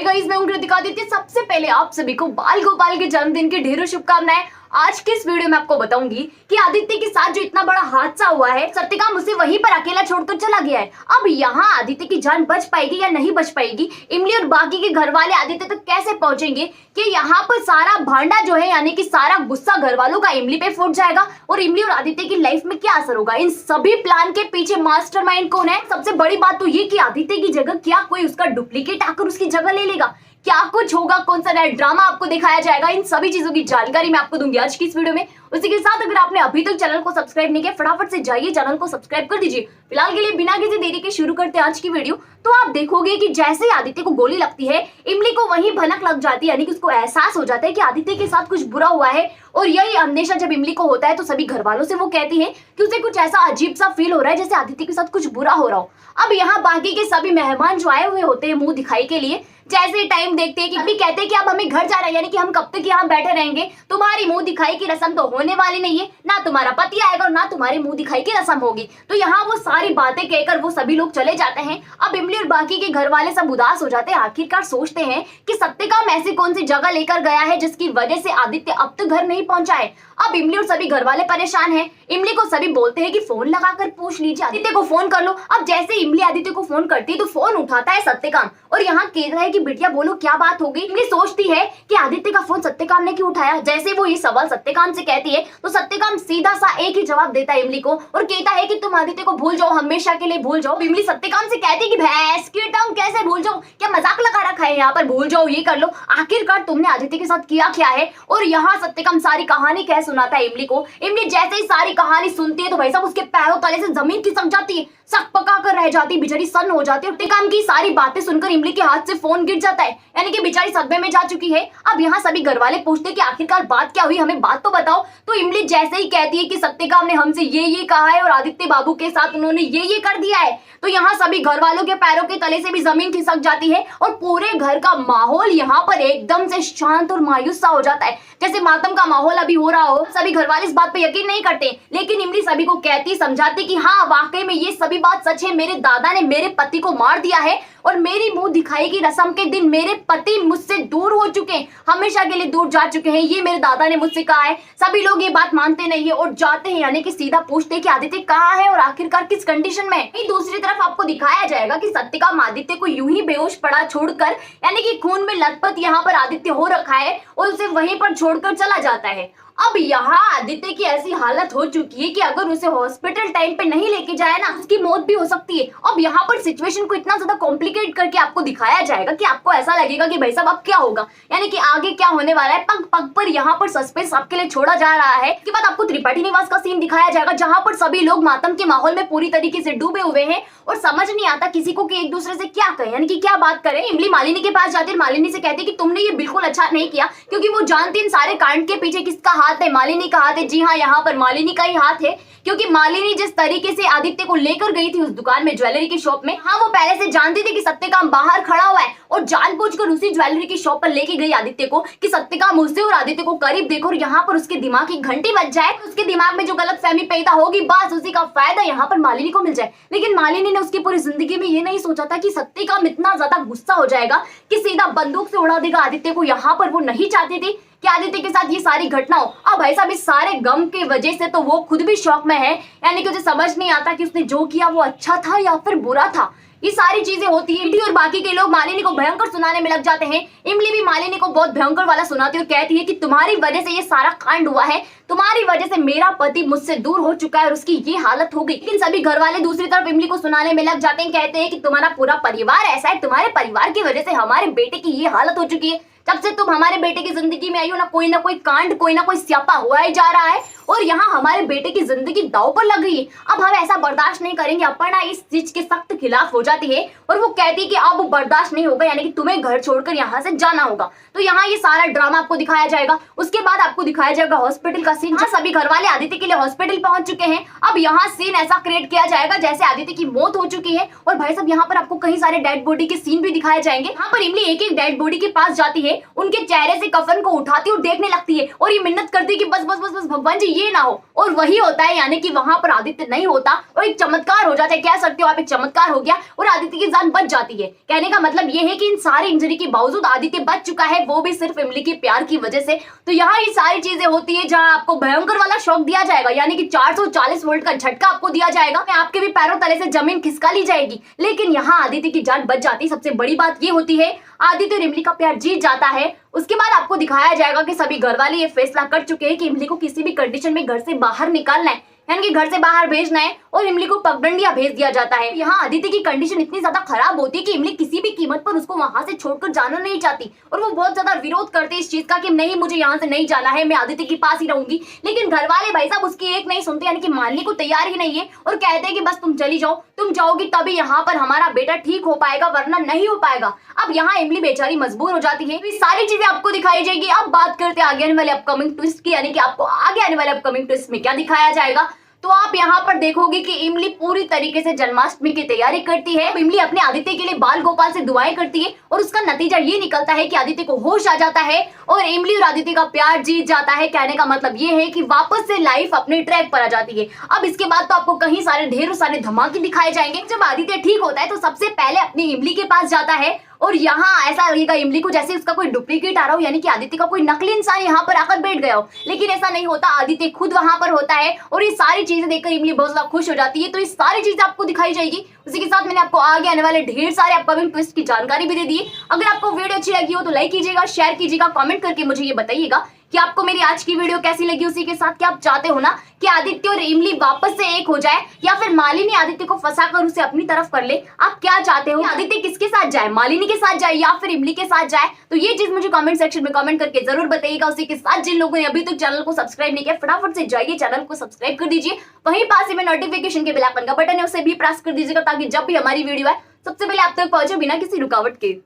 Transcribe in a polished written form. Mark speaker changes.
Speaker 1: Guys, मैं हूं कृतिका आदित्य। सबसे पहले आप सभी को बाल गोपाल के जन्मदिन की ढेरों शुभकामनाएं। आज के इस वीडियो में आपको बताऊंगी कि आदित्य के साथ जो इतना बड़ा हादसा हुआ है, सत्यकाम उसे वहीं पर अकेला छोड़कर चला गया है। अब यहाँ आदित्य की जान बच पाएगी या नहीं बच पाएगी, इमली और बाकी के घर वाले आदित्य तक कैसे पहुंचेंगे कि यहाँ पर सारा भांडा जो है यानी कि सारा गुस्सा घर वालों का इमली पे फूट जाएगा और इमली और आदित्य की लाइफ में क्या असर होगा। इन सभी प्लान के पीछे मास्टरमाइंड कौन है? सबसे बड़ी बात तो ये कि आदित्य की जगह क्या कोई उसका डुप्लीकेट आकर उसकी जगह ले लेगा, क्या कुछ होगा, कौन सा नया ड्रामा आपको दिखाया जाएगा, इन सभी चीजों की जानकारी मैं आपको दूंगी आज की इस वीडियो में। उसी के साथ अगर आपने अभी तक चैनल को सब्सक्राइब नहीं किया, फटाफट से जाइए चैनल को सब्सक्राइब कर दीजिए। फिलहाल के लिए बिना किसी देरी के शुरू करते हैं आज की वीडियो। तो आप देखोगे कि जैसे आदित्य को गोली लगती है, इमली को वहीं भनक लग जाती है, यानी कि उसको एहसास हो जाता है कि आदित्य के साथ कुछ बुरा हुआ है। और यही अंदेशा जब इमली को होता है तो सभी घर वालों से वो कहती है कि उसे कुछ ऐसा अजीब सा फील हो रहा है जैसे आदित्य के साथ कुछ बुरा हो रहा हो। अब यहाँ बाकी के सभी मेहमान जो आए हुए होते हैं मुंह दिखाई के लिए, जैसे टाइम देखते हैं कि अभी कहते हैं कि अब हमें घर जा रहे हैं, यानी कि हम कब तक यहाँ बैठे रहेंगे, तुम्हारी मुंह दिखाई की रस्म तो होने वाली नहीं है, ना तुम्हारा पति आएगा और ना तुम्हारी मुंह दिखाई की रस्म होगी। तो यहाँ वो सारी बातें कहकर वो सभी लोग चले जाते हैं। अब इमली और बाकी के घर वाले सब उदास हो जाते हैं, आखिरकार सोचते हैं कि सत्यकाम ऐसी कौन सी जगह लेकर गया है जिसकी वजह से आदित्य अब तक घर नहीं पहुंचा है। अब इमली और सभी घर वाले परेशान हैं। इमली को सभी बोलते हैं कि फोन लगाकर पूछ लीजिए, आदित्य को फोन कर लो। अब जैसे इमली आदित्य को फोन करती है तो फोन उठाता है सत्यकाम और यहाँ कह रहा है कि बिटिया बोलो क्या बात हो गई। इमली सोचती है कि आदित्य का फोन सत्यकाम ने क्यों उठाया। जैसे वो ये सवाल सत्यकाम से कहती है तो सत्यकाम सीधा सा एक ही जवाब देता है इमली को और कहता है कि तुम आदित्य को भूल जाओ, हमेशा के लिए भूल जाओ। इमली सत्यकाम से कहती है कि भैंस की टंग कैसे भूल जाओ, क्या मजाक लगा रखा है यहाँ पर, भूल जाओ ये कर लो, आखिरकार तुमने आदित्य के साथ किया क्या है। और यहाँ सत्यकाम सारी कहानी कह सुनाता है इमली को। इमली जैसे ही सारी कहानी सुनती है तो भाई साहब उसके पैरों तले से जमीन खिसक जाती है, सक पका कर रह जाती है, बेचारी सन्न हो जाती है। सत्यकाम की सारी बातें सुनकर इमली के हाथ से फोन गिर जाता है, यानी कि बेचारी सदमे में जा चुकी है। अब यहाँ सभी घर वाले पूछते हैं कि आखिरकार बात क्या हुई, हमें बात तो बताओ। तो इमली जैसे ही कहती है कि सत्यकाम ने हमसे ये कहा है और आदित्य बाबू के साथ उन्होंने ये कर दिया है, तो यहाँ सभी घर वालों के पैरों के तले से भी जमीन खिसक जाती है और पूरे घर का माहौल यहाँ पर एकदम से शांत और मायूस सा हो जाता है, जैसे मातम का माहौल अभी हो रहा हो। सभी घर वाले इस बात पे यकीन नहीं करते, लेकिन इमली सभी को कहती समझाती कि हाँ वाकई में ये सभी बात सच है, मेरे दादा ने मेरे पति को मार दिया है और मेरी मुंह दिखाई की रस्म के दिन मेरे पति मुझसे दूर हो चुके हैं, हमेशा के लिए दूर जा चुके हैं, ये मेरे दादा ने मुझसे कहा है। सभी लोग ये बात मानते नहीं है और जाते हैं, यानी कि सीधा पूछते हैं कि आदित्य कहाँ है और आखिरकार किस कंडीशन में है। दूसरी तरफ आपको दिखाया जाएगा कि सत्यकाम आदित्य को यूं ही बेहोश पड़ा छोड़कर, यानी कि खून में लथपथ यहाँ पर आदित्य हो रखा है और उसे वहीं पर छोड़कर चला जाता है। अब यहाँ आदित्य की ऐसी हालत हो चुकी है कि अगर उसे हॉस्पिटल टाइम पे नहीं लेके जाए ना, उसकी मौत भी हो सकती है। अब यहाँ पर सिचुएशन को इतना ज्यादा कॉम्प्लिकेट करके आपको दिखाया जाएगा कि आपको ऐसा लगेगा कि भाई साहब अब क्या होगा, यानी कि आगे क्या होने वाला है। पग पग पर यहाँ पर सस्पेंस आपके लिए छोड़ा जा रहा है। इसके बाद आपको त्रिपाठी निवास का सीन दिखाया जाएगा, जहाँ पर सभी लोग मातम के माहौल में पूरी तरीके से डूबे हुए हैं और समझ नहीं आता किसी को कि एक दूसरे से क्या कहें, यानी कि क्या बात करें। इमली मालिनी के पास जाती है, मालिनी से कहती है कि तुमने ये बिल्कुल अच्छा नहीं किया, क्योंकि वो जानती है सारे कांड के पीछे किसका हाथ है, मालिनी का हाथ है। जी हाँ, यहाँ पर मालिनी का ही हाथ है, क्योंकि मालिनी जिस तरीके से आदित्य को लेकर गई थी उस दुकान में, ज्वेलरी की शॉप में, हाँ वो पहले से जानती थी कि सत्यकाम बाहर खड़ा हुआ है और जानबूझकर उसी ज्वेलरी की शॉप पर लेके गई आदित्य को कि सत्यकाम उसे और आदित्य को करीब देखो और यहाँ पर उसके दिमाग की घंटी बज जाए, उसके दिमाग में जो गलतफहमी पैदा होगी बस उसी का फायदा यहाँ पर मालिनी को मिल जाए। लेकिन मालिनी ने उसकी पूरी जिंदगी में ये नहीं सोचा था कि सत्यकाम इतना ज्यादा गुस्सा हो जाएगा कि सीधा बंदूक से उड़ा देगा आदित्य को। यहाँ पर वो नहीं चाहती थी कि आदित्य के साथ ये सारी घटना हो। अब भाई साहब इस सारे गम की वजह से तो वो खुद भी शॉक में है, यानी कि उसे समझ नहीं आता कि उसने जो किया वो अच्छा था या फिर बुरा था। ये सारी चीजें होती है। इमली और बाकी के लोग मालिनी को भयंकर सुनाने में लग जाते हैं। इमली भी मालिनी को बहुत भयंकर वाला सुनाती है और कहती है कि तुम्हारी वजह से ये सारा कांड हुआ है, तुम्हारी वजह से मेरा पति मुझसे दूर हो चुका है और उसकी ये हालत हो गई। लेकिन सभी घर वाले दूसरी तरफ इमली को सुनाने में लग जाते हैं, कहते हैं कि तुम्हारा पूरा परिवार ऐसा है, तुम्हारे परिवार की वजह से हमारे बेटे की ये हालत हो चुकी है। जब से तुम हमारे बेटे की जिंदगी में आई हो ना कोई कांड, कोई ना कोई स्यापा हुआ ही जा रहा है और यहाँ हमारे बेटे की जिंदगी दांव पर लग गई है। अब हम ऐसा बर्दाश्त नहीं करेंगे। अपर्णा इस चीज के सख्त खिलाफ हो जाती है और वो कहती है कि अब बर्दाश्त नहीं होगा, यानी कि तुम्हें घर छोड़कर यहाँ से जाना होगा। तो यहाँ ये सारा ड्रामा आपको दिखाया जाएगा। उसके बाद आपको दिखाया जाएगा हॉस्पिटल का सीन, जहाँ सभी घर वाले आदित्य के लिए हॉस्पिटल पहुंच चुके हैं। अब यहाँ सीन ऐसा क्रिएट किया जाएगा जैसे आदित्य की मौत हो चुकी है और भाई साहब यहाँ पर आपको कई सारे डेड बॉडी के सीन भी दिखाए जाएंगे। यहाँ पर इमली एक एक डेड बॉडी के पास जाती है है उनके चेहरे से कफन को उठाती और देखने लगती है और ये मिन्नत करती है कि बस बस बस बस भगवान जी ये ना हो। और वही होता है, यानी कि वहां पर आदित्य नहीं होता और एक चमत्कार हो जाता है, कह सकते हो आप, एक चमत्कार हो गया और आदित्य की जान बच जाती है। कहने का मतलब ये है कि इन सारी इंजरी के बावजूद आदित्य बच चुका है, वो भी सिर्फ इमली के प्यार की वजह से। तो यहाँ ये सारी चीजें होती है जहाँ आपको भयंकर वाला शॉक दिया जाएगा, यानी कि 440 वोल्ट का झटका आपको दिया जाएगा, आपके भी पैरों तले से जमीन खिसका ली जाएगी, लेकिन यहाँ आदित्य की जान बच जाती है। सबसे बड़ी बात ये होती है आदित्य और इमली का प्यार जीत जाता है। उसके बाद आपको दिखाया जाएगा कि सभी घर वाले ये फैसला कर चुके हैं कि इमली को किसी भी कंडीशन में घर से बाहर निकालना है, यानी कि घर से बाहर भेजना है और इमली को पगडंडिया भेज दिया जाता है। यहाँ आदित्य की कंडीशन इतनी ज्यादा खराब होती है कि इमली किसी भी कीमत पर उसको वहां से छोड़कर जाना नहीं चाहती और वो बहुत ज्यादा विरोध करते हैं इस चीज का कि नहीं, मुझे यहाँ से नहीं जाना है, मैं आदित्य के पास ही रहूंगी। लेकिन घर वाले भाई साहब उसकी एक नहीं सुनते, यानी कि मानने को तैयार ही नहीं है और कहते हैं कि बस तुम चली जाओ, तुम जाओगी तभी यहाँ पर हमारा बेटा ठीक हो पाएगा, वरना नहीं हो पाएगा। अब यहाँ इमली बेचारी मजबूर हो जाती है। तो सारी चीजें आपको दिखाई जाएगी। अब बात करते हैं आगे आने वाले अपकमिंग ट्विस्ट की, यानी कि आपको आगे आने वाले अपकमिंग ट्विस्ट में क्या दिखाया जाएगा। तो आप यहाँ पर देखोगे कि इमली पूरी तरीके से जन्माष्टमी की तैयारी करती है। इमली अपने आदित्य के लिए बाल गोपाल से दुआएं करती है और उसका नतीजा ये निकलता है कि आदित्य को होश आ जाता है और इमली और आदित्य का प्यार जीत जाता है। कहने का मतलब ये है कि वापस से लाइफ अपने ट्रैक पर आ जाती है। अब इसके बाद तो आपको कहीं सारे ढेरों सारे धमाके दिखाए जाएंगे। जब आदित्य ठीक होता है तो सबसे पहले अपनी इमली के पास जाता है और यहाँ ऐसा लगेगा इमली को जैसे उसका कोई डुप्लीकेट आ रहा हो, यानी कि आदित्य का कोई नकली इंसान यहाँ पर आकर बैठ गया हो, लेकिन ऐसा नहीं होता, आदित्य खुद वहां पर होता है और ये सारी चीजें देखकर इमली बहुत ज्यादा खुश हो जाती है। तो ये सारी चीजें आपको दिखाई जाएगी। उसी के साथ मैंने आपको आगे आने वाले ढेर सारे अपकमिंग ट्विस्ट की जानकारी भी दे दी है। अगर आपको वीडियो अच्छी लगी हो तो लाइक कीजिएगा, शेयर कीजिएगा, कमेंट करके मुझे ये बताइएगा कि आपको मेरी आज की वीडियो कैसी लगी। उसी के साथ क्या आप चाहते हो ना कि आदित्य और इमली वापस से एक हो जाए, या फिर मालिनी आदित्य को फंसाकर उसे अपनी तरफ कर ले? आप क्या चाहते हो, आदित्य किसके साथ जाए, मालिनी के साथ जाए या फिर इमली के साथ जाए? तो ये चीज मुझे कमेंट सेक्शन में कमेंट करके जरूर बताइएगा। उसी के साथ जिन लोगों ने अभी तक चैनल को सब्सक्राइब नहीं किया, फटाफट से जाइए चैनल को सब्सक्राइब कर दीजिए। वहीं पास में नोटिफिकेशन के बेल आइकन का बटन है, उसे भी प्रेस कर दीजिएगा ताकि जब भी हमारी वीडियो है सबसे पहले आप तक पहुंचे बिना किसी रुकावट के।